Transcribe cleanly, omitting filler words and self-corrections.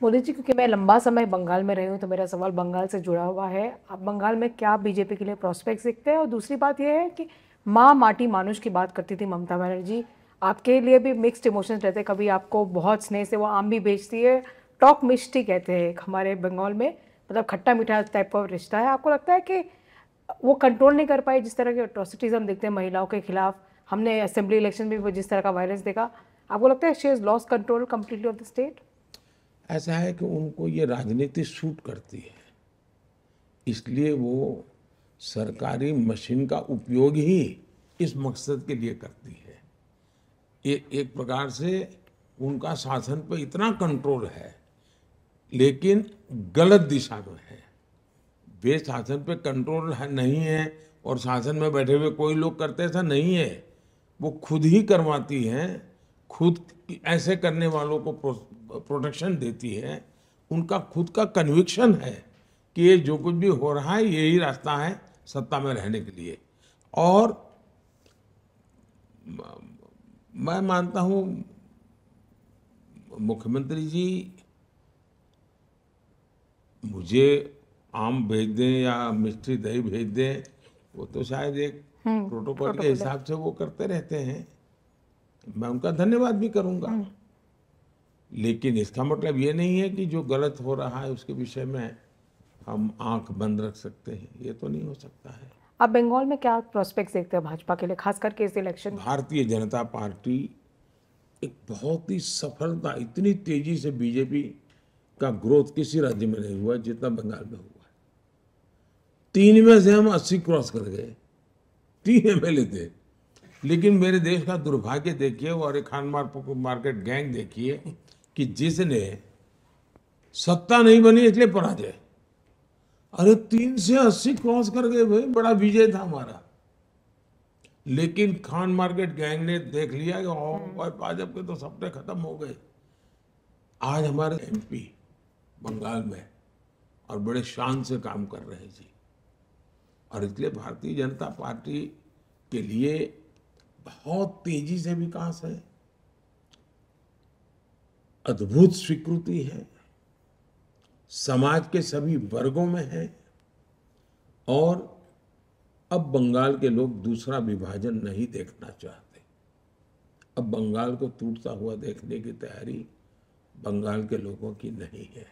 मोदी जी, क्योंकि मैं लंबा समय बंगाल में रही हूँ तो मेरा सवाल बंगाल से जुड़ा हुआ है। अब बंगाल में क्या बीजेपी के लिए प्रोस्पेक्ट्स दिखते हैं? और दूसरी बात यह है कि माँ माटी मानुष की बात करती थी ममता बनर्जी, आपके लिए भी मिक्स्ड इमोशंस रहते हैं। कभी आपको बहुत स्नेह से वो आम भी बेचती है, टॉक मिष्टी कहते हैं एक हमारे बंगाल में, मतलब खट्टा मीठा टाइप का रिश्ता है। आपको लगता है कि वो कंट्रोल नहीं कर पाई जिस तरह के अट्रॉसिटीज हम देखते हैं महिलाओं के खिलाफ? हमने असेंबली इलेक्शन में भी जिस तरह का वायलेंस देखा, आपको लगता है she has lost control completely off the state? ऐसा है कि उनको ये राजनीति सूट करती है, इसलिए वो सरकारी मशीन का उपयोग ही इस मकसद के लिए करती है। ये एक प्रकार से उनका शासन पर इतना कंट्रोल है, लेकिन गलत दिशा में है। वे शासन पे कंट्रोल नहीं है और शासन में बैठे हुए कोई लोग करते, ऐसा नहीं है। वो खुद ही करवाती हैं, खुद ऐसे करने वालों को प्रोटेक्शन देती है। उनका खुद का कन्विक्शन है कि ये जो कुछ भी हो रहा है यही रास्ता है सत्ता में रहने के लिए। और मैं मानता हूँ मुख्यमंत्री जी मुझे आम भेज दें या मिष्टी दही भेज दें, वो तो शायद एक प्रोटोकॉल के हिसाब से वो करते रहते हैं। मैं उनका धन्यवाद भी करूंगा, लेकिन इसका मतलब ये नहीं है कि जो गलत हो रहा है उसके विषय में हम आंख बंद रख सकते हैं। ये तो नहीं हो सकता है। आप बंगाल में क्या प्रोस्पेक्ट्स देखते हैं भाजपा के लिए, खास करके इस इलेक्शन? भारतीय जनता पार्टी एक बहुत ही सफलता, इतनी तेजी से बीजेपी का ग्रोथ किसी राज्य में नहीं हुआ जितना बंगाल में हुआ। 3 में से हम 80 क्रॉस कर गए, 3 एमएलए थे। लेकिन मेरे देश का दुर्भाग्य देखिए और एक खान मार्केट गैंग देखिए कि जिसने सत्ता नहीं बनी इसलिए पराजय। अरे 3 से 80 क्रॉस कर गए भाई, बड़ा विजय था हमारा। लेकिन खान मार्केट गैंग ने देख लिया कि भाई भाजपा के तो सपने खत्म हो गए। आज हमारे एमपी बंगाल में और बड़े शान से काम कर रहे हैं जी। और इसलिए भारतीय जनता पार्टी के लिए बहुत तेजी से विकास है, अद्भुत स्वीकृति है, समाज के सभी वर्गों में है। और अब बंगाल के लोग दूसरा विभाजन नहीं देखना चाहते। अब बंगाल को टूटता हुआ देखने की तैयारी बंगाल के लोगों की नहीं है।